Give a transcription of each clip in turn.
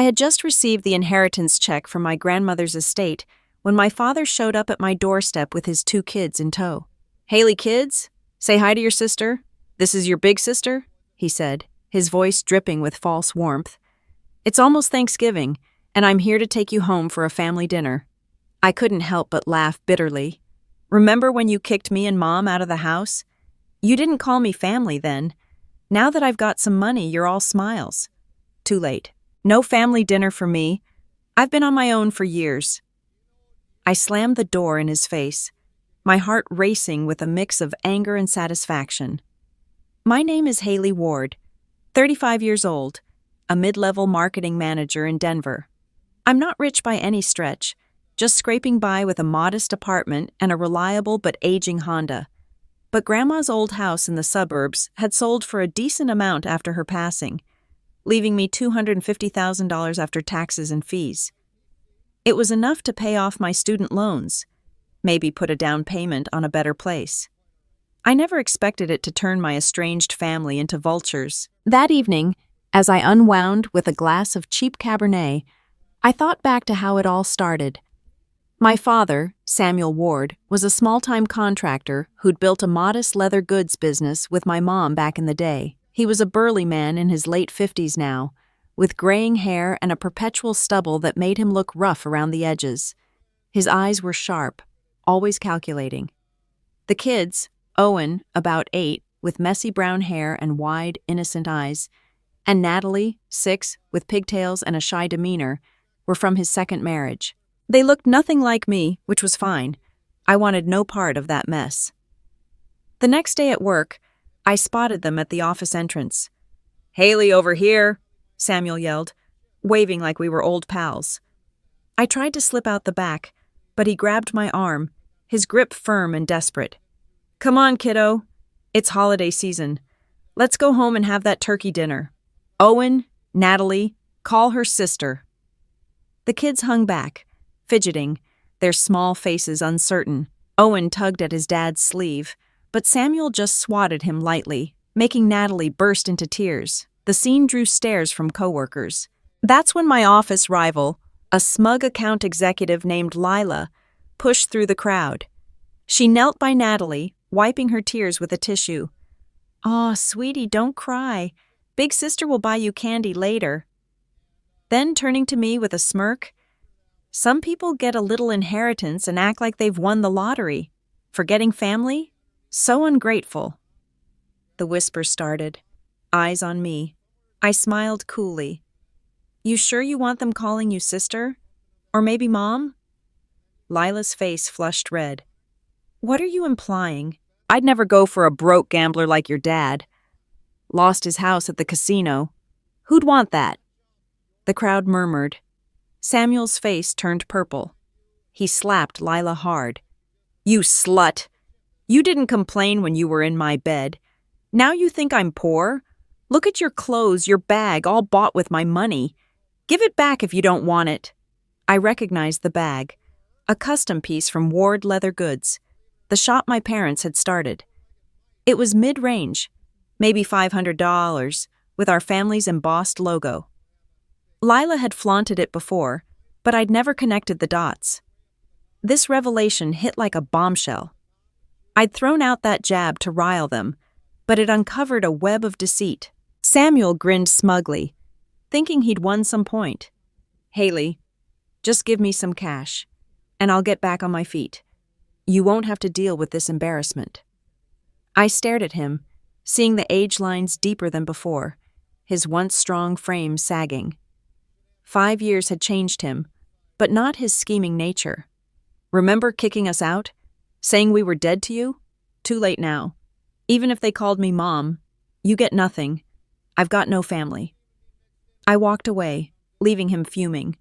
I had just received the inheritance check from my grandmother's estate when my father showed up at my doorstep with his 2 kids in tow. "Hailey, kids, say hi to your sister. This is your big sister," he said, his voice dripping with false warmth. "It's almost Thanksgiving, and I'm here to take you home for a family dinner." I couldn't help but laugh bitterly. "Remember when you kicked me and Mom out of the house? You didn't call me family then. Now that I've got some money, you're all smiles." Too late. No family dinner for me. I've been on my own for years. I slammed the door in his face, my heart racing with a mix of anger and satisfaction. My name is Hailey Ward, 35 years old, a mid-level marketing manager in Denver. I'm not rich by any stretch, just scraping by with a modest apartment and a reliable but aging Honda. But Grandma's old house in the suburbs had sold for a decent amount after her passing, leaving me $250,000 after taxes and fees. It was enough to pay off my student loans, maybe put a down payment on a better place. I never expected it to turn my estranged family into vultures. That evening, as I unwound with a glass of cheap Cabernet, I thought back to how it all started. My father, Samuel Ward, was a small-time contractor who'd built a modest leather goods business with my mom back in the day. He was a burly man in his late 50s now, with graying hair and a perpetual stubble that made him look rough around the edges. His eyes were sharp, always calculating. The kids, Owen, about 8, with messy brown hair and wide, innocent eyes, and Natalie, 6, with pigtails and a shy demeanor, were from his second marriage. They looked nothing like me, which was fine. I wanted no part of that mess. The next day at work, I spotted them at the office entrance. "Hailey, over here," Samuel yelled, waving like we were old pals. I tried to slip out the back, but he grabbed my arm, his grip firm and desperate. "Come on, kiddo. It's holiday season. Let's go home and have that turkey dinner. Owen, Natalie, call her sister." The kids hung back, fidgeting, their small faces uncertain. Owen tugged at his dad's sleeve, but Samuel just swatted him lightly, making Natalie burst into tears. The scene drew stares from coworkers. That's when my office rival, a smug account executive named Lila, pushed through the crowd. She knelt by Natalie, wiping her tears with a tissue. "Aw, sweetie, don't cry. Big sister will buy you candy later." Then, turning to me with a smirk, "Some people get a little inheritance and act like they've won the lottery. Forgetting family? So ungrateful." The whisper started, eyes on me. I smiled coolly. "You sure you want them calling you sister? Or maybe Mom?" Lila's face flushed red. "What are you implying? I'd never go for a broke gambler like your dad. Lost his house at the casino. Who'd want that?" The crowd murmured. Samuel's face turned purple. He slapped Lila hard. "You slut! You didn't complain when you were in my bed. Now you think I'm poor? Look at your clothes, your bag, all bought with my money. Give it back if you don't want it." I recognized the bag, a custom piece from Ward Leather Goods, the shop my parents had started. It was mid-range, maybe $500, with our family's embossed logo. Lila had flaunted it before, but I'd never connected the dots. This revelation hit like a bombshell. I'd thrown out that jab to rile them, but it uncovered a web of deceit. Samuel grinned smugly, thinking he'd won some point. "Hailey, just give me some cash, and I'll get back on my feet. You won't have to deal with this embarrassment." I stared at him, seeing the age lines deeper than before, his once strong frame sagging. 5 years had changed him, but not his scheming nature. "Remember kicking us out? Saying we were dead to you? Too late now. Even if they called me Mom, you get nothing. I've got no family." I walked away, leaving him fuming.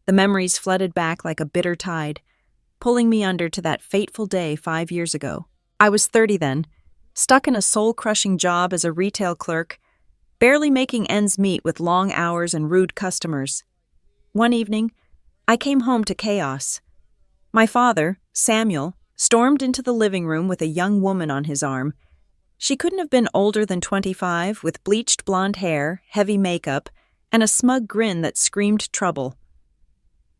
The memories flooded back like a bitter tide, pulling me under to that fateful day 5 years ago. I was 30 then, stuck in a soul-crushing job as a retail clerk, barely making ends meet with long hours and rude customers. One evening, I came home to chaos. My father, Samuel, stormed into the living room with a young woman on his arm. She couldn't have been older than 25, with bleached blonde hair, heavy makeup, and a smug grin that screamed trouble.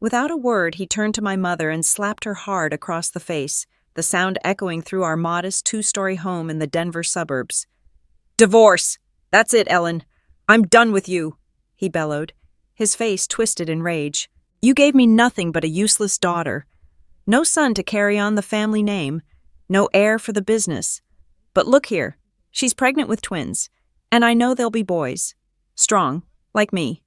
Without a word, he turned to my mother and slapped her hard across the face, the sound echoing through our modest two-story home in the Denver suburbs. "Divorce! That's it, Ellen. I'm done with you," he bellowed, his face twisted in rage. "You gave me nothing but a useless daughter. No son to carry on the family name, no heir for the business. But look here, she's pregnant with twins, and I know they'll be boys. Strong, like me."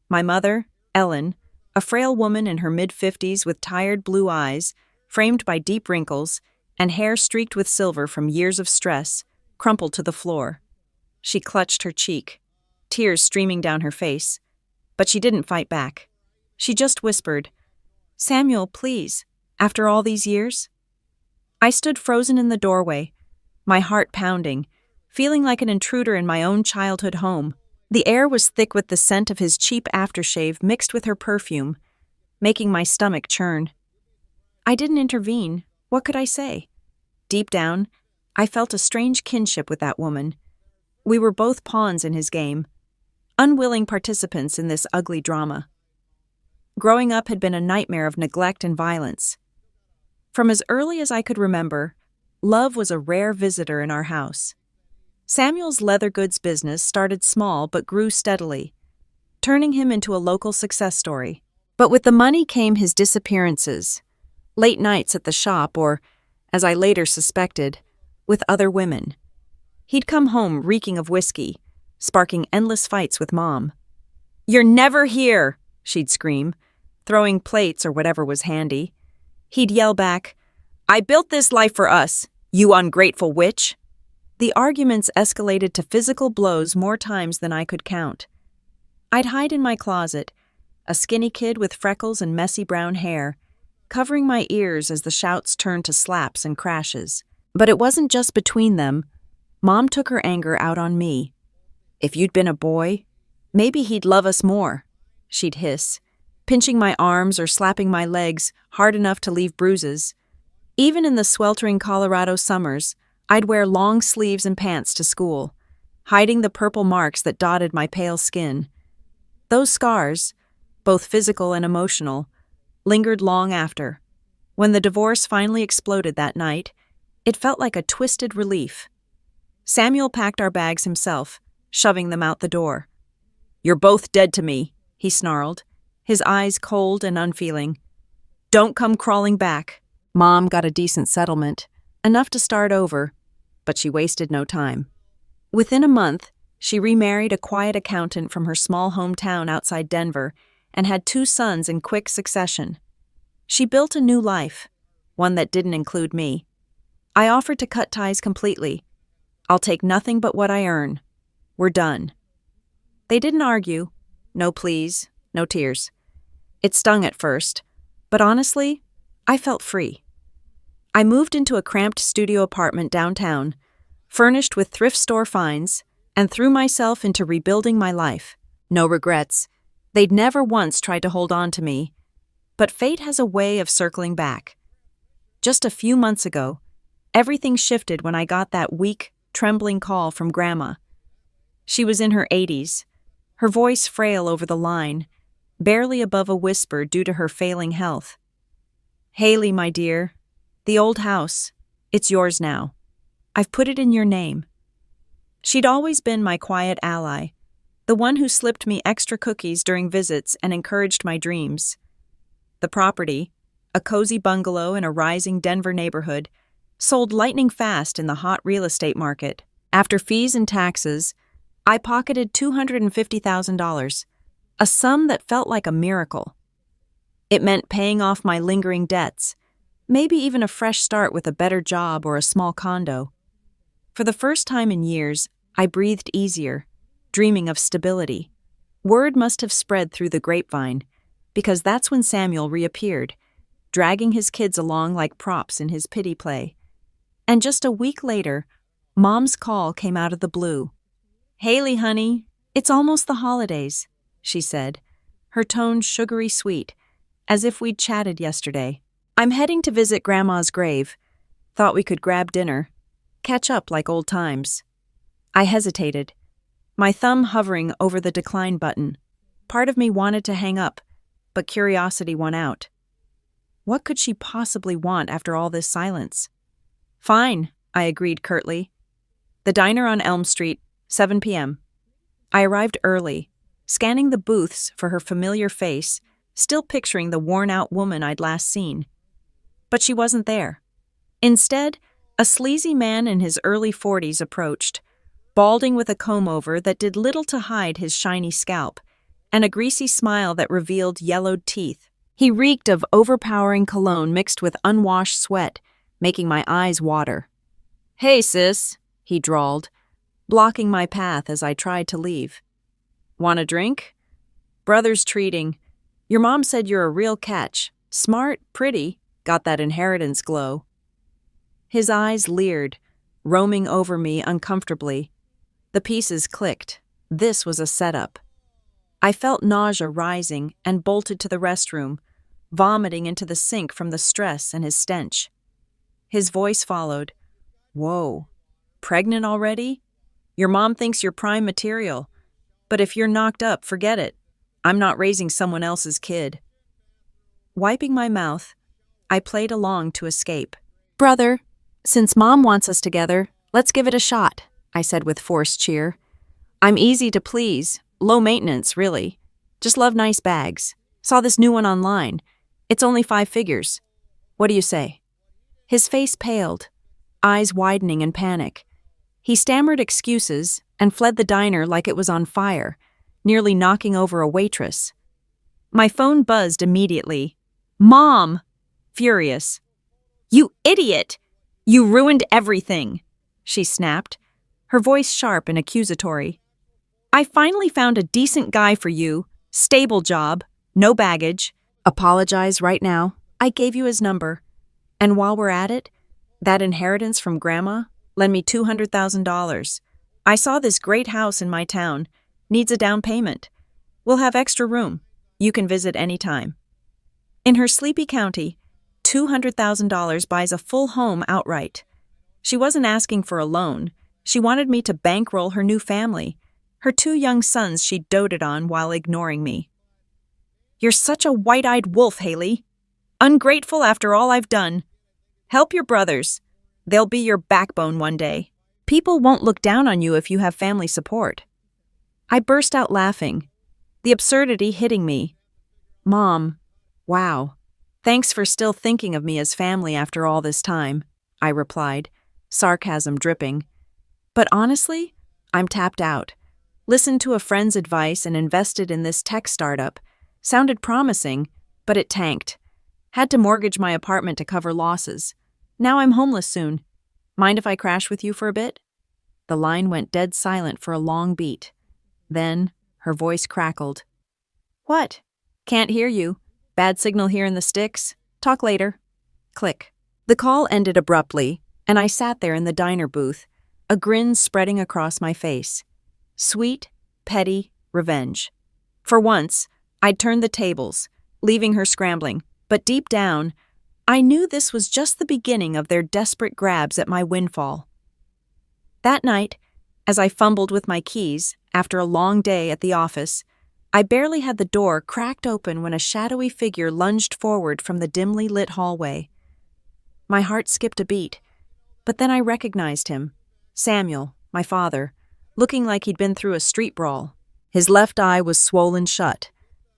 My mother, Ellen, a frail woman in her mid-50s with tired blue eyes, framed by deep wrinkles, and hair streaked with silver from years of stress, crumpled to the floor. She clutched her cheek, tears streaming down her face, but she didn't fight back. She just whispered, "Samuel, please, after all these years?" I stood frozen in the doorway, my heart pounding, feeling like an intruder in my own childhood home. The air was thick with the scent of his cheap aftershave mixed with her perfume, making my stomach churn. I didn't intervene. What could I say? Deep down, I felt a strange kinship with that woman. We were both pawns in his game, unwilling participants in this ugly drama. Growing up had been a nightmare of neglect and violence. From as early as I could remember, love was a rare visitor in our house. Samuel's leather goods business started small but grew steadily, turning him into a local success story. But with the money came his disappearances, late nights at the shop or, as I later suspected, with other women. He'd come home reeking of whiskey, sparking endless fights with Mom. "You're never here," she'd scream, throwing plates or whatever was handy. He'd yell back, "I built this life for us, you ungrateful witch." The arguments escalated to physical blows more times than I could count. I'd hide in my closet, a skinny kid with freckles and messy brown hair, covering my ears as the shouts turned to slaps and crashes. But it wasn't just between them. Mom took her anger out on me. "If you'd been a boy, maybe he'd love us more," she'd hiss, pinching my arms or slapping my legs hard enough to leave bruises. Even in the sweltering Colorado summers, I'd wear long sleeves and pants to school, hiding the purple marks that dotted my pale skin. Those scars, both physical and emotional, lingered long after. When the divorce finally exploded that night, it felt like a twisted relief. Samuel packed our bags himself, shoving them out the door. "You're both dead to me," he snarled, his eyes cold and unfeeling. "Don't come crawling back." Mom got a decent settlement, enough to start over, but she wasted no time. Within a month, she remarried a quiet accountant from her small hometown outside Denver and had 2 sons in quick succession. She built a new life, one that didn't include me. I offered to cut ties completely. "I'll take nothing but what I earn. We're done." They didn't argue. No pleas, no tears. It stung at first, but honestly, I felt free. I moved into a cramped studio apartment downtown, furnished with thrift store finds, and threw myself into rebuilding my life. No regrets. They'd never once tried to hold on to me, but fate has a way of circling back. Just a few months ago, everything shifted when I got that weak, trembling call from Grandma. She was in her 80s, her voice frail over the line, barely above a whisper due to her failing health. "Hailey, my dear, the old house, it's yours now. I've put it in your name." She'd always been my quiet ally, the one who slipped me extra cookies during visits and encouraged my dreams. The property, a cozy bungalow in a rising Denver neighborhood, sold lightning fast in the hot real estate market. After fees and taxes, I pocketed $250,000, a sum that felt like a miracle. It meant paying off my lingering debts, maybe even a fresh start with a better job or a small condo. For the first time in years, I breathed easier, dreaming of stability. Word must have spread through the grapevine, because that's when Samuel reappeared, dragging his kids along like props in his pity play. And just a week later, Mom's call came out of the blue. "Hailey, honey, it's almost the holidays," she said, her tone sugary sweet, as if we'd chatted yesterday. "I'm heading to visit Grandma's grave. Thought we could grab dinner, catch up like old times." I hesitated. my thumb hovering over the decline button. Part of me wanted to hang up, but curiosity won out. What could she possibly want after all this silence? Fine, I agreed curtly. The diner on Elm Street, 7 p.m. I arrived early, scanning the booths for her familiar face, still picturing the worn-out woman I'd last seen. But she wasn't there. Instead, a sleazy man in his early 40s approached, balding with a comb-over that did little to hide his shiny scalp, and a greasy smile that revealed yellowed teeth. He reeked of overpowering cologne mixed with unwashed sweat, making my eyes water. "Hey, sis," he drawled, blocking my path as I tried to leave. "Want a drink?" "Brother's treating. Your mom said you're a real catch. Smart, pretty, got that inheritance glow." His eyes leered, roaming over me uncomfortably. The pieces clicked. This was a setup. I felt nausea rising and bolted to the restroom, vomiting into the sink from the stress and his stench. His voice followed. "Whoa, pregnant already? Your mom thinks you're prime material. But if you're knocked up, forget it. I'm not raising someone else's kid." Wiping my mouth, I played along to escape. "Brother, since Mom wants us together, let's give it a shot," I said with forced cheer. "I'm easy to please, low maintenance, really. Just love nice bags. Saw this new one online. It's only 5 figures. What do you say?" His face paled, eyes widening in panic. He stammered excuses and fled the diner like it was on fire, nearly knocking over a waitress. My phone buzzed immediately. "Mom!" Furious. "You idiot! You ruined everything!" she snapped, her voice sharp and accusatory. "I finally found a decent guy for you, stable job, no baggage. Apologize right now. I gave you his number. And while we're at it, that inheritance from Grandma, lend me $200,000. I saw this great house in my town. Needs a down payment. We'll have extra room. You can visit any time." In her sleepy county, $200,000 buys a full home outright. She wasn't asking for a loan. She wanted me to bankroll her new family, her 2 young sons she doted on while ignoring me. "You're such a white-eyed wolf, Hailey. Ungrateful after all I've done. Help your brothers. They'll be your backbone one day. People won't look down on you if you have family support." I burst out laughing, the absurdity hitting me. "Mom, wow. Thanks for still thinking of me as family after all this time," I replied, sarcasm dripping. "But honestly, I'm tapped out. Listened to a friend's advice and invested in this tech startup. Sounded promising, but it tanked. Had to mortgage my apartment to cover losses. Now I'm homeless soon. Mind if I crash with you for a bit?" The line went dead silent for a long beat. Then, her voice crackled. "What? Can't hear you. Bad signal here in the sticks. Talk later." Click. The call ended abruptly, and I sat there in the diner booth, a grin spreading across my face. Sweet, petty revenge. For once, I'd turned the tables, leaving her scrambling, but deep down, I knew this was just the beginning of their desperate grabs at my windfall. That night, as I fumbled with my keys after a long day at the office, I barely had the door cracked open when a shadowy figure lunged forward from the dimly lit hallway. My heart skipped a beat, but then I recognized him. Samuel, my father, looking like he'd been through a street brawl. His left eye was swollen shut,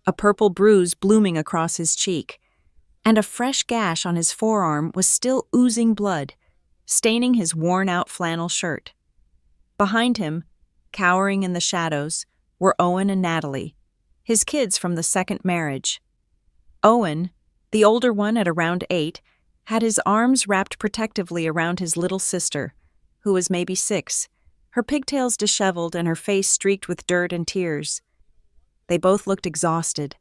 a purple bruise blooming across his cheek, and a fresh gash on his forearm was still oozing blood, staining his worn-out flannel shirt. Behind him, cowering in the shadows, were Owen and Natalie, his kids from the second marriage. Owen, the older one at around 8, had his arms wrapped protectively around his little sister, who was maybe 6, her pigtails disheveled and her face streaked with dirt and tears. They both looked exhausted,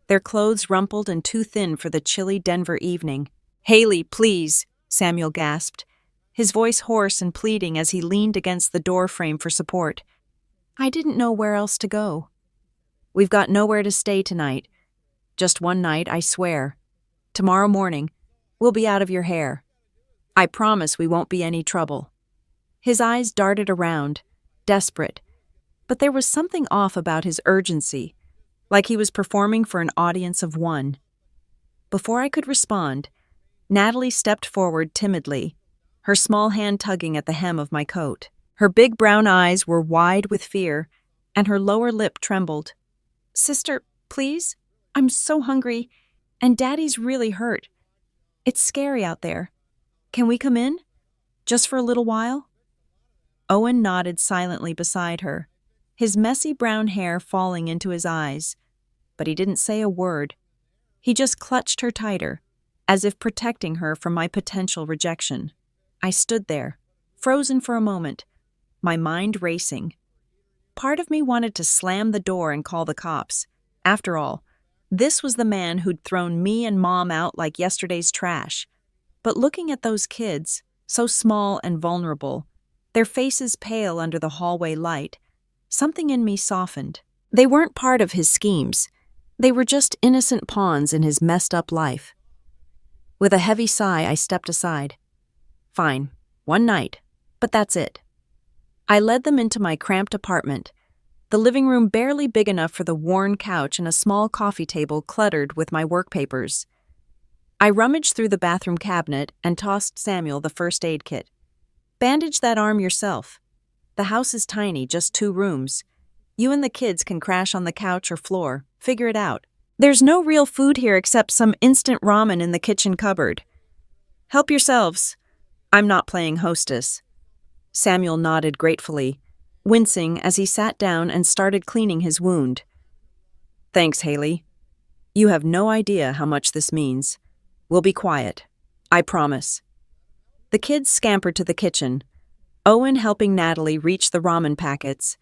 their clothes rumpled and too thin for the chilly Denver evening. "Hailey, please," Samuel gasped, his voice hoarse and pleading as he leaned against the door frame for support. I didn't know where else to go. "We've got nowhere to stay tonight. Just one night, I swear. Tomorrow morning, we'll be out of your hair. I promise we won't be any trouble." His eyes darted around, desperate, but there was something off about his urgency, like he was performing for an audience of one. Before I could respond, Natalie stepped forward timidly, her small hand tugging at the hem of my coat. Her big brown eyes were wide with fear, and her lower lip trembled. "Sister, please? I'm so hungry, and Daddy's really hurt. It's scary out there. Can we come in? Just for a little while?" Owen nodded silently beside her, his messy brown hair falling into his eyes, but he didn't say a word. He just clutched her tighter, as if protecting her from my potential rejection. I stood there, frozen for a moment, my mind racing. Part of me wanted to slam the door and call the cops. After all, this was the man who'd thrown me and Mom out like yesterday's trash. But looking at those kids, so small and vulnerable, their faces pale under the hallway light, something in me softened. They weren't part of his schemes. They were just innocent pawns in his messed-up life. With a heavy sigh, I stepped aside. Fine, one night, but that's it. I led them into my cramped apartment, the living room barely big enough for the worn couch and a small coffee table cluttered with my work papers. I rummaged through the bathroom cabinet and tossed Samuel the first aid kit. "Bandage that arm yourself. The house is tiny, just 2 rooms. You and the kids can crash on the couch or floor. Figure it out. There's no real food here except some instant ramen in the kitchen cupboard. Help yourselves. I'm not playing hostess." Samuel nodded gratefully, wincing as he sat down and started cleaning his wound. "Thanks, Hailey. You have no idea how much this means. We'll be quiet. I promise." The kids scampered to the kitchen, Owen helping Natalie reach the ramen packets,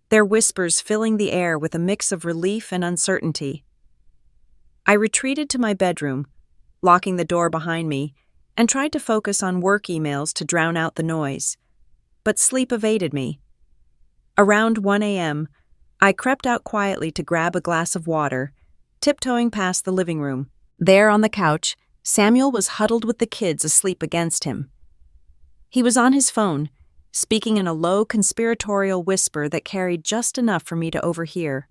their whispers filling the air with a mix of relief and uncertainty. I retreated to my bedroom, locking the door behind me, and tried to focus on work emails to drown out the noise. But sleep evaded me. Around 1 a.m., I crept out quietly to grab a glass of water, tiptoeing past the living room. There on the couch, Samuel was huddled with the kids asleep against him. He was on his phone, speaking in a low conspiratorial whisper that carried just enough for me to overhear.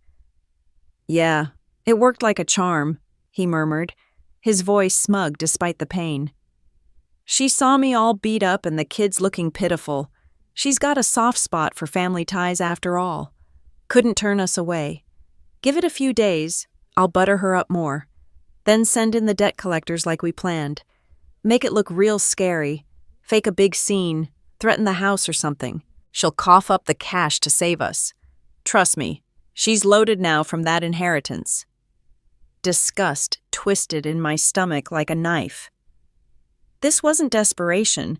"Yeah, it worked like a charm," he murmured, his voice smug despite the pain. "She saw me all beat up and the kids looking pitiful. She's got a soft spot for family ties after all. Couldn't turn us away. Give it a few days, I'll butter her up more. Then send in the debt collectors like we planned. Make it look real scary. Fake a big scene, threaten the house or something. She'll cough up the cash to save us. Trust me, she's loaded now from that inheritance." Disgust twisted in my stomach like a knife. This wasn't desperation.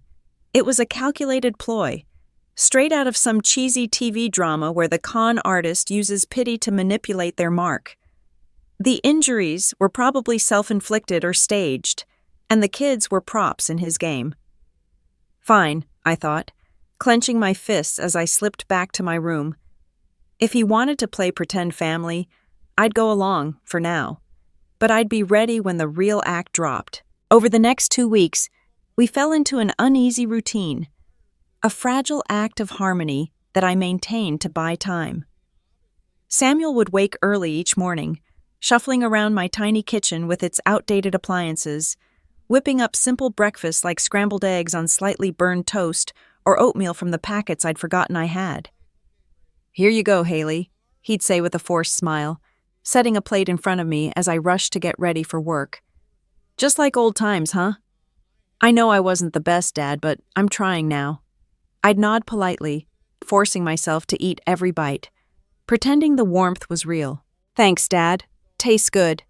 It was a calculated ploy, straight out of some cheesy TV drama where the con artist uses pity to manipulate their mark. The injuries were probably self-inflicted or staged, and the kids were props in his game. Fine, I thought, clenching my fists as I slipped back to my room. If he wanted to play pretend family, I'd go along, for now. But I'd be ready when the real act dropped. Over the next 2 weeks, we fell into an uneasy routine, a fragile act of harmony that I maintained to buy time. Samuel would wake early each morning, shuffling around my tiny kitchen with its outdated appliances, whipping up simple breakfasts like scrambled eggs on slightly burned toast or oatmeal from the packets I'd forgotten I had. "Here you go, Hailey," he'd say with a forced smile, setting a plate in front of me as I rushed to get ready for work. "Just like old times, huh? I know I wasn't the best dad, but I'm trying now." I'd nod politely, forcing myself to eat every bite, pretending the warmth was real. "Thanks, Dad. Tastes good."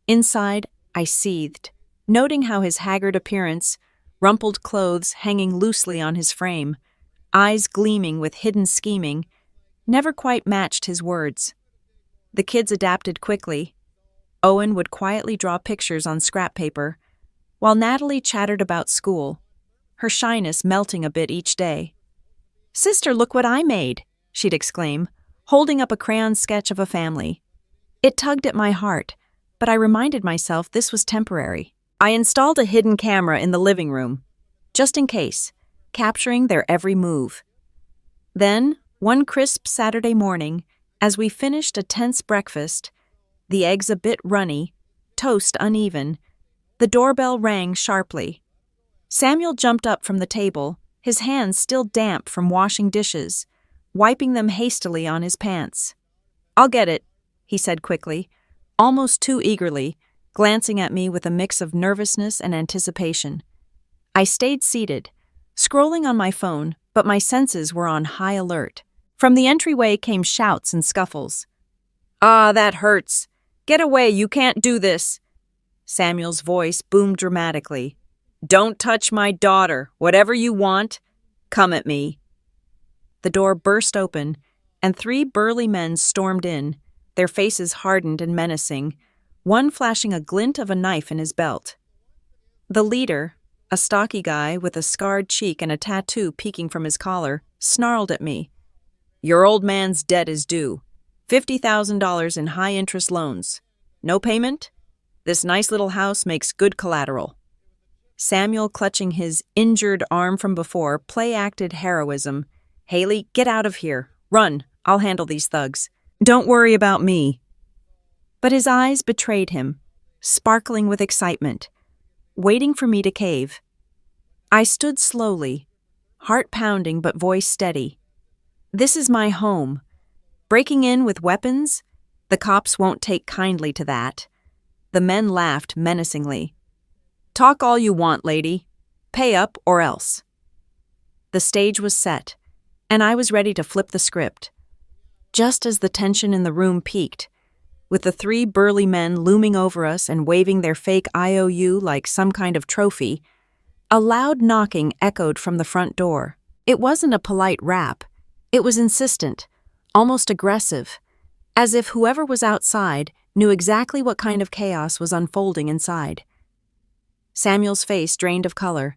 Inside, I seethed, noting how his haggard appearance, rumpled clothes hanging loosely on his frame, eyes gleaming with hidden scheming, never quite matched his words. The kids adapted quickly. Owen would quietly draw pictures on scrap paper, while Natalie chattered about school, her shyness melting a bit each day. "Sister, look what I made," she'd exclaim, holding up a crayon sketch of a family. It tugged at my heart, but I reminded myself this was temporary. I installed a hidden camera in the living room, just in case, capturing their every move. Then, One crisp Saturday morning, as we finished a tense breakfast, the eggs a bit runny, toast uneven, the doorbell rang sharply. Samuel jumped up from the table, his hands still damp from washing dishes, wiping them hastily on his pants. "I'll get it," he said quickly, almost too eagerly, glancing at me with a mix of nervousness and anticipation. I stayed seated, scrolling on my phone, but my senses were on high alert. From the entryway came shouts and scuffles. "Ah, that hurts. Get away, you can't do this." Samuel's voice boomed dramatically. "Don't touch my daughter. Whatever you want, come at me." The door burst open, and 3 burly men stormed in, their faces hardened and menacing, one flashing a glint of a knife in his belt. The leader, a stocky guy with a scarred cheek and a tattoo peeking from his collar, snarled at me. "Your old man's debt is due. $50,000 in high-interest loans. No payment? This nice little house makes good collateral." Samuel, clutching his injured arm from before, play-acted heroism. "Hailey, get out of here. Run. I'll handle these thugs. Don't worry about me." But his eyes betrayed him, sparkling with excitement, waiting for me to cave. I stood slowly, heart pounding but voice steady. This is my home. Breaking in with weapons? The cops won't take kindly to that. The men laughed menacingly. "Talk all you want, lady. Pay up or else." The stage was set, and I was ready to flip the script. Just as the tension in the room peaked, with the 3 burly men looming over us and waving their fake IOU like some kind of trophy, a loud knocking echoed from the front door. It wasn't a polite rap. It was insistent, almost aggressive, as if whoever was outside knew exactly what kind of chaos was unfolding inside. Samuel's face drained of color.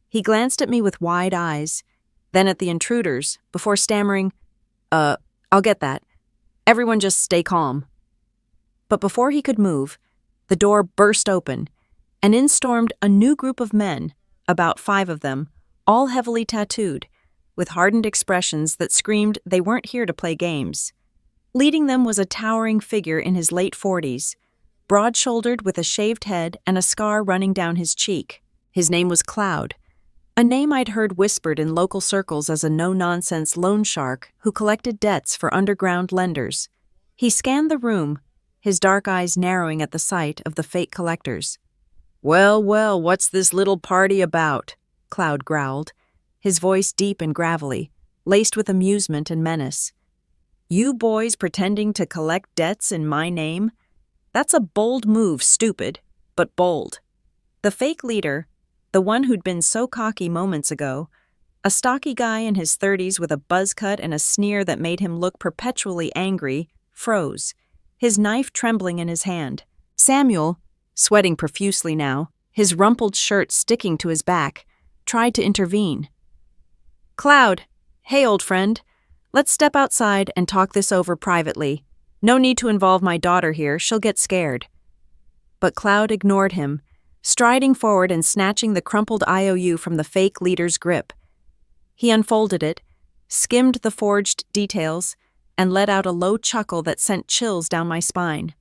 He glanced at me with wide eyes, then at the intruders, before stammering, I'll get that. Everyone just stay calm." But before he could move, the door burst open, and in stormed a new group of men, about 5 of them, all heavily tattooed, with hardened expressions that screamed they weren't here to play games. Leading them was a towering figure in his late 40s, broad-shouldered with a shaved head and a scar running down his cheek. His name was Cloud, a name I'd heard whispered in local circles as a no-nonsense loan shark who collected debts for underground lenders. He scanned the room, his dark eyes narrowing at the sight of the fake collectors. "Well, well, what's this little party about?" Cloud growled, his voice deep and gravelly, laced with amusement and menace. "You boys pretending to collect debts in my name? That's a bold move, stupid, but bold." The fake leader, the one who'd been so cocky moments ago, a stocky guy in his 30s with a buzz cut and a sneer that made him look perpetually angry, froze, his knife trembling in his hand. Samuel, sweating profusely now, his rumpled shirt sticking to his back, tried to intervene. "Cloud, hey old friend, let's step outside and talk this over privately. No need to involve my daughter here, she'll get scared." But Cloud ignored him, striding forward and snatching the crumpled IOU from the fake leader's grip. He unfolded it, skimmed the forged details, and let out a low chuckle that sent chills down my spine.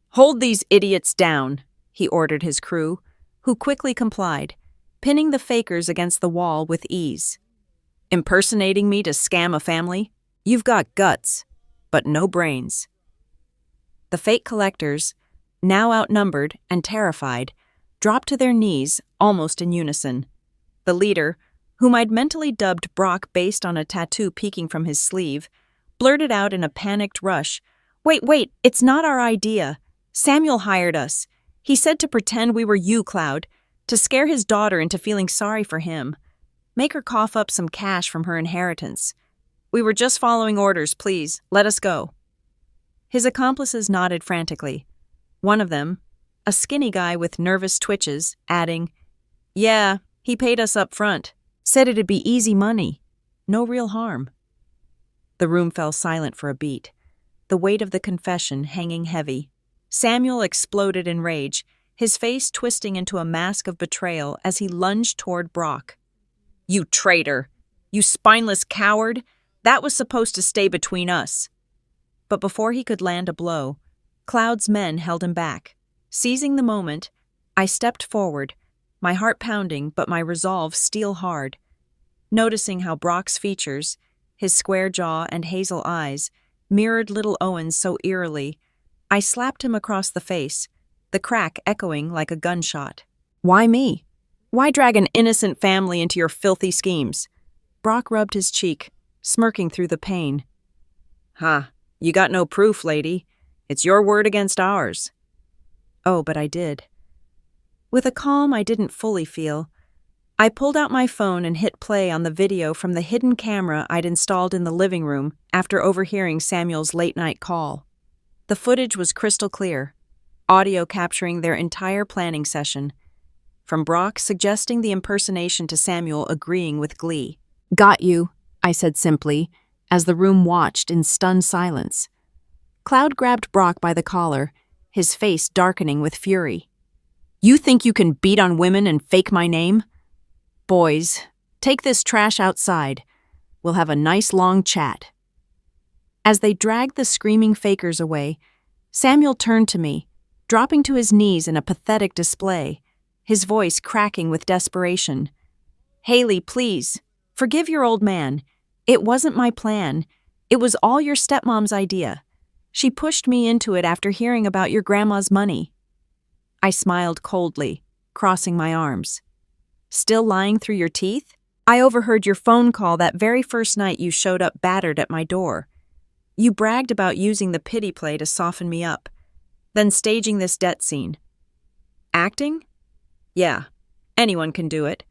"Hold these idiots down," he ordered his crew, who quickly complied, pinning the fakers against the wall with ease. "Impersonating me to scam a family? You've got guts, but no brains." The fake collectors, now outnumbered and terrified, dropped to their knees almost in unison. The leader, whom I'd mentally dubbed Brock based on a tattoo peeking from his sleeve, blurted out in a panicked rush, Wait, it's not our idea. Samuel hired us. He said to pretend we were you, Cloud, to scare his daughter into feeling sorry for him. Make her cough up some cash from her inheritance. We were just following orders, please. Let us go." His accomplices nodded frantically. One of them, a skinny guy with nervous twitches, adding, "Yeah, he paid us up front. Said it'd be easy money. No real harm." The room fell silent for a beat, the weight of the confession hanging heavy. Samuel exploded in rage, his face twisting into a mask of betrayal as he lunged toward Brock. "You traitor! You spineless coward! That was supposed to stay between us. But before he could land a blow, Cloud's men held him back. Seizing the moment, I stepped forward, my heart pounding but my resolve steel hard. Noticing how Brock's features, his square jaw and hazel eyes, mirrored little Owen's so eerily, I slapped him across the face, the crack echoing like a gunshot. Why me? Why drag an innocent family into your filthy schemes? Brock rubbed his cheek, smirking through the pain. You got no proof, lady. It's your word against ours. Oh, but I did. With a calm I didn't fully feel, I pulled out my phone and hit play on the video from the hidden camera I'd installed in the living room after overhearing Samuel's late-night call. The footage was crystal clear, audio capturing their entire planning session, from Brock suggesting the impersonation to Samuel agreeing with glee. Got you, I said simply, as the room watched in stunned silence. Cloud grabbed Brock by the collar, his face darkening with fury. You think you can beat on women and fake my name? Boys, take this trash outside. We'll have a nice long chat. As they dragged the screaming fakers away, Samuel turned to me, dropping to his knees in a pathetic display, his voice cracking with desperation. Hailey, please, forgive your old man. It wasn't my plan. It was all your stepmom's idea. She pushed me into it after hearing about your grandma's money. I smiled coldly, crossing my arms. Still lying through your teeth? I overheard your phone call that very first night you showed up battered at my door. You bragged about using the pity play to soften me up, then staging this debt scene. Acting? Yeah, anyone can do it,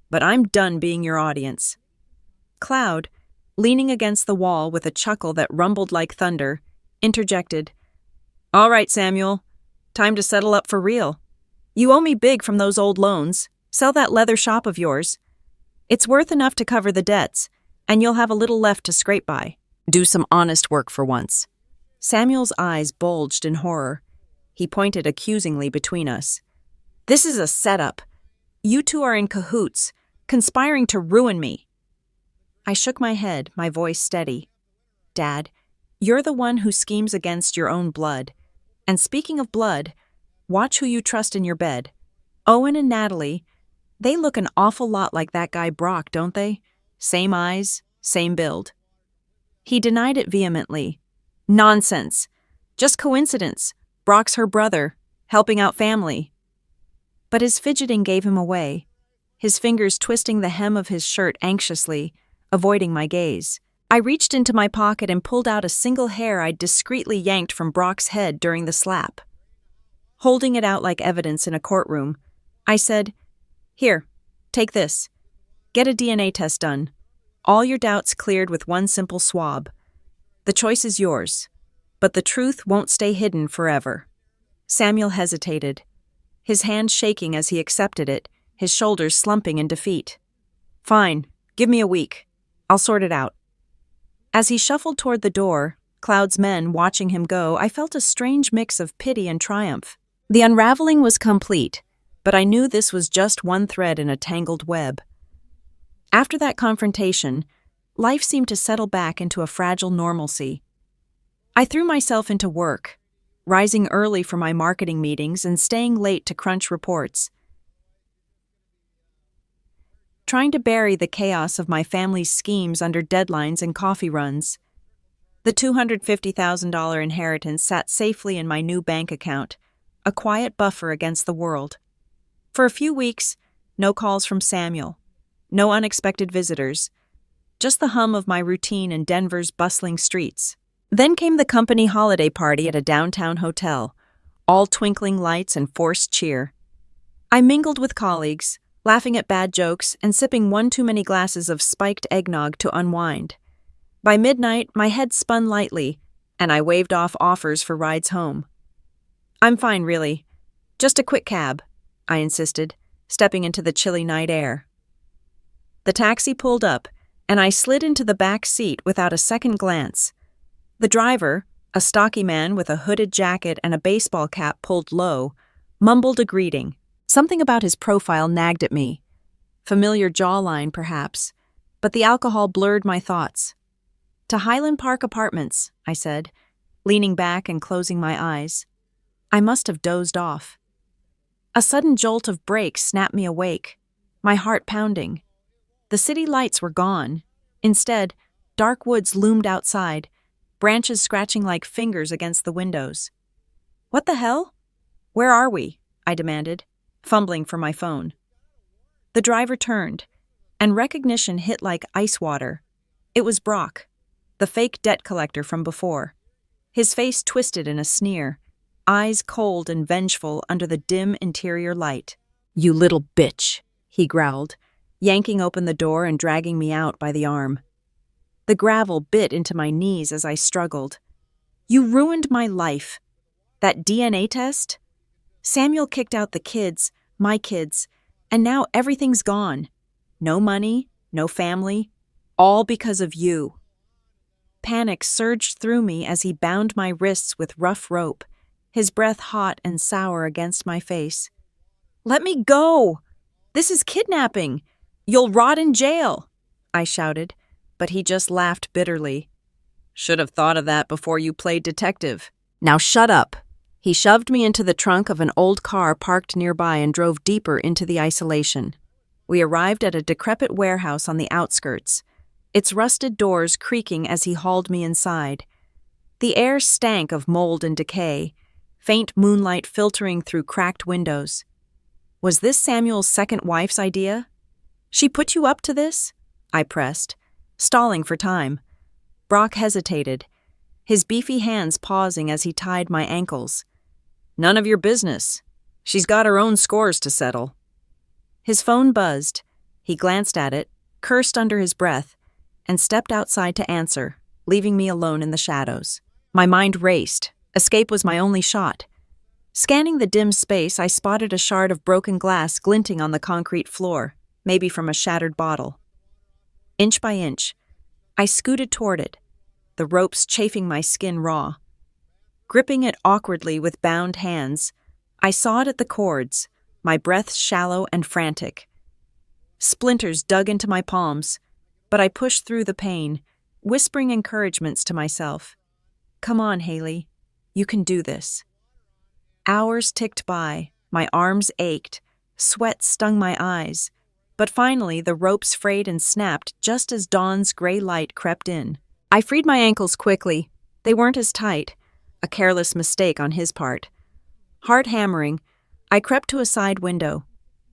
but I'm done being your audience. Cloud, leaning against the wall with a chuckle that rumbled like thunder, interjected. All right, Samuel, time to settle up for real. You owe me big from those old loans. Sell that leather shop of yours. It's worth enough to cover the debts, and you'll have a little left to scrape by. Do some honest work for once. Samuel's eyes bulged in horror. He pointed accusingly between us. This is a setup. You two are in cahoots, conspiring to ruin me. I shook my head, my voice steady. Dad, you're the one who schemes against your own blood. And speaking of blood, watch who you trust in your bed. Owen and Natalie, they look an awful lot like that guy Brock, don't they? Same eyes, same build. He denied it vehemently. Nonsense. Just coincidence. Brock's her brother, helping out family. But his fidgeting gave him away, his fingers twisting the hem of his shirt anxiously, avoiding my gaze. I reached into my pocket and pulled out a single hair I'd discreetly yanked from Brock's head during the slap. Holding it out like evidence in a courtroom, I said, Here, take this. Get a DNA test done. All your doubts cleared with one simple swab. The choice is yours, but the truth won't stay hidden forever. Samuel hesitated, his hand shaking as he accepted it, his shoulders slumping in defeat. Fine, give me a week. I'll sort it out. As he shuffled toward the door, Cloud's men watching him go, I felt a strange mix of pity and triumph. The unraveling was complete, but I knew this was just one thread in a tangled web. After that confrontation, life seemed to settle back into a fragile normalcy. I threw myself into work, rising early for my marketing meetings and staying late to crunch reports. Trying to bury the chaos of my family's schemes under deadlines and coffee runs. The $250,000 inheritance sat safely in my new bank account, a quiet buffer against the world. For a few weeks, no calls from Samuel, no unexpected visitors, just the hum of my routine in Denver's bustling streets. Then came the company holiday party at a downtown hotel, all twinkling lights and forced cheer. I mingled with colleagues, laughing at bad jokes and sipping one too many glasses of spiked eggnog to unwind. By midnight, my head spun lightly, and I waved off offers for rides home. I'm fine, really. Just a quick cab, I insisted, stepping into the chilly night air. The taxi pulled up, and I slid into the back seat without a second glance. The driver, a stocky man with a hooded jacket and a baseball cap pulled low, mumbled a greeting. Something about his profile nagged at me. Familiar jawline, perhaps, but the alcohol blurred my thoughts. To Highland Park Apartments, I said, leaning back and closing my eyes. I must have dozed off. A sudden jolt of brakes snapped me awake, my heart pounding. The city lights were gone. Instead, dark woods loomed outside, branches scratching like fingers against the windows. What the hell? Where are we? I demanded, fumbling for my phone. The driver turned, and recognition hit like ice water. It was Brock, the fake debt collector from before. His face twisted in a sneer, eyes cold and vengeful under the dim interior light. "You little bitch," he growled, yanking open the door and dragging me out by the arm. The gravel bit into my knees as I struggled. "You ruined my life. That DNA test? Samuel kicked out the kids, my kids, and now everything's gone. No money, no family, all because of you." Panic surged through me as he bound my wrists with rough rope, his breath hot and sour against my face. "Let me go! This is kidnapping! You'll rot in jail!" I shouted, but he just laughed bitterly. "Should have thought of that before you played detective. Now shut up." He shoved me into the trunk of an old car parked nearby and drove deeper into the isolation. We arrived at a decrepit warehouse on the outskirts, its rusted doors creaking as he hauled me inside. The air stank of mold and decay, faint moonlight filtering through cracked windows. Was this Samuel's second wife's idea? "She put you up to this?" I pressed, stalling for time. Brock hesitated, his beefy hands pausing as he tied my ankles. "None of your business. She's got her own scores to settle." His phone buzzed. He glanced at it, cursed under his breath, and stepped outside to answer, leaving me alone in the shadows. My mind raced. Escape was my only shot. Scanning the dim space, I spotted a shard of broken glass glinting on the concrete floor, maybe from a shattered bottle. Inch by inch, I scooted toward it, the ropes chafing my skin raw. Gripping it awkwardly with bound hands, I sawed at the cords, my breath shallow and frantic. Splinters dug into my palms, but I pushed through the pain, whispering encouragements to myself. "Come on, Hailey. You can do this." Hours ticked by, my arms ached, sweat stung my eyes, but finally the ropes frayed and snapped just as dawn's gray light crept in. I freed my ankles quickly. They weren't as tight, a careless mistake on his part. Heart hammering, I crept to a side window,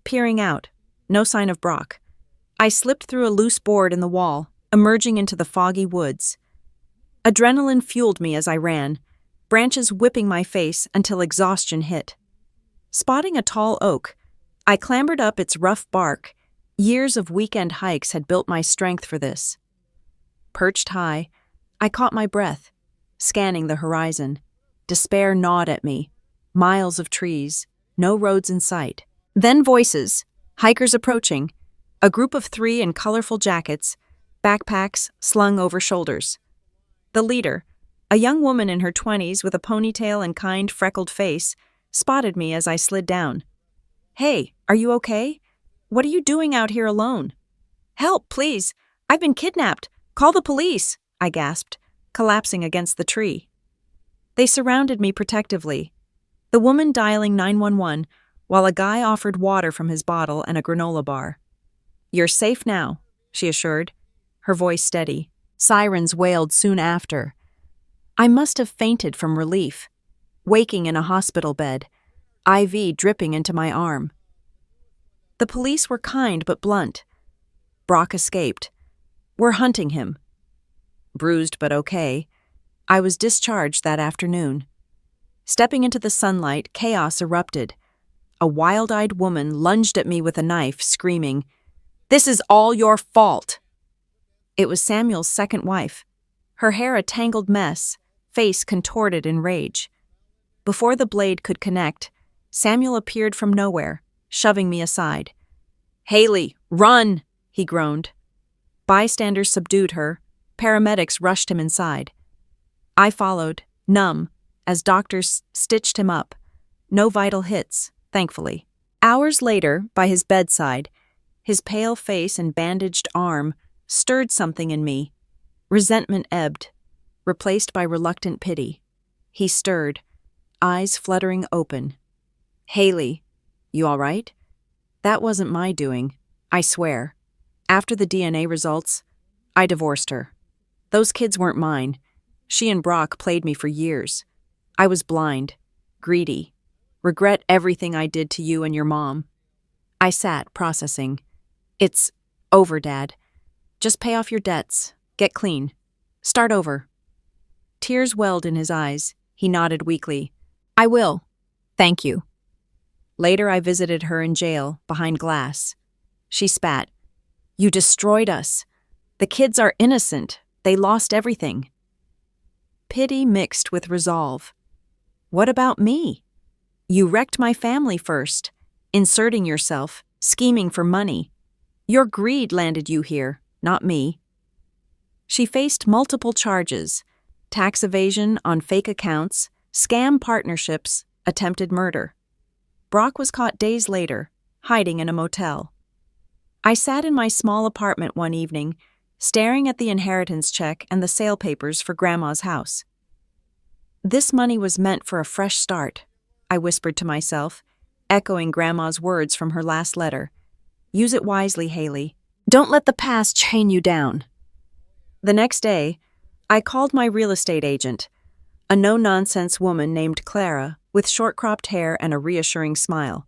peering out, no sign of Brock. I slipped through a loose board in the wall, emerging into the foggy woods. Adrenaline fueled me as I ran, branches whipping my face until exhaustion hit. Spotting a tall oak, I clambered up its rough bark. Years of weekend hikes had built my strength for this. Perched high, I caught my breath, scanning the horizon. Despair gnawed at me. Miles of trees, no roads in sight. Then voices, hikers approaching, a group of 3 in colorful jackets, backpacks slung over shoulders. The leader, a young woman in her 20s with a ponytail and kind freckled face, spotted me as I slid down. "Hey, are you okay? What are you doing out here alone?" "Help, please! I've been kidnapped! Call the police!" I gasped, collapsing against the tree. They surrounded me protectively, the woman dialing 911 while a guy offered water from his bottle and a granola bar. "You're safe now," she assured, her voice steady. Sirens wailed soon after. I must have fainted from relief, waking in a hospital bed, IV dripping into my arm. The police were kind but blunt. Brock escaped. We're hunting him. Bruised but okay, I was discharged that afternoon. Stepping into the sunlight, chaos erupted. A wild-eyed woman lunged at me with a knife, screaming, "This is all your fault!" It was Samuel's second wife, her hair a tangled mess, face contorted in rage. Before the blade could connect, Samuel appeared from nowhere, shoving me aside. "Hailey, run!" he groaned. Bystanders subdued her. Paramedics rushed him inside. I followed, numb, as doctors stitched him up. No vital hits, thankfully. Hours later, by his bedside, his pale face and bandaged arm stirred something in me. Resentment ebbed, replaced by reluctant pity. He stirred, eyes fluttering open. Hailey, you all right? That wasn't my doing, I swear. After the DNA results, I divorced her. Those kids weren't mine. She and Brock played me for years. I was blind, greedy, regret everything I did to you and your mom. I sat, processing. It's over, Dad. Just pay off your debts, get clean, start over. Tears welled in his eyes. He nodded weakly. I will. Thank you. Later, I visited her in jail, behind glass. She spat. You destroyed us. The kids are innocent. They lost everything. Pity mixed with resolve. What about me? You wrecked my family first, inserting yourself, scheming for money. Your greed landed you here, not me. She faced multiple charges: tax evasion on fake accounts, scam partnerships, attempted murder. Brock was caught days later, hiding in a motel. I sat in my small apartment one evening, staring at the inheritance check and the sale papers for Grandma's house. This money was meant for a fresh start, I whispered to myself, echoing Grandma's words from her last letter. Use it wisely, Hailey. Don't let the past chain you down. The next day, I called my real estate agent, a no-nonsense woman named Clara with short-cropped hair and a reassuring smile.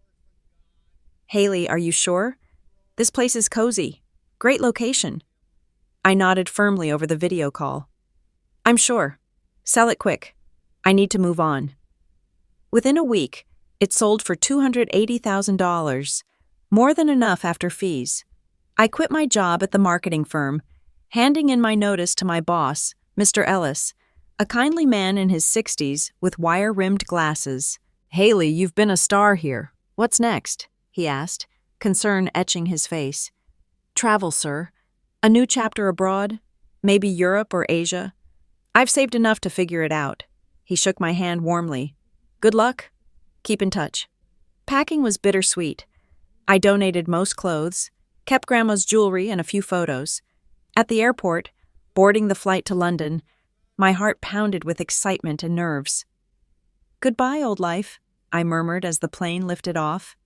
Hailey, are you sure? This place is cozy. Great location. I nodded firmly over the video call. I'm sure. Sell it quick. I need to move on. Within a week, it sold for $280,000, more than enough after fees. I quit my job at the marketing firm, handing in my notice to my boss, Mr. Ellis, a kindly man in his 60s with wire-rimmed glasses. Hailey, you've been a star here. What's next? He asked, concern etching his face. Travel, sir. A new chapter abroad? Maybe Europe or Asia? I've saved enough to figure it out. He shook my hand warmly. Good luck. Keep in touch. Packing was bittersweet. I donated most clothes, kept Grandma's jewelry and a few photos. At the airport, boarding the flight to London, my heart pounded with excitement and nerves. Goodbye, old life, I murmured as the plane lifted off.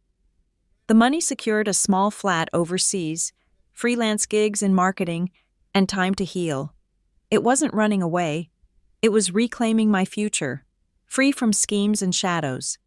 The money secured a small flat overseas, freelance gigs in marketing, and time to heal. It wasn't running away. It was reclaiming my future, free from schemes and shadows.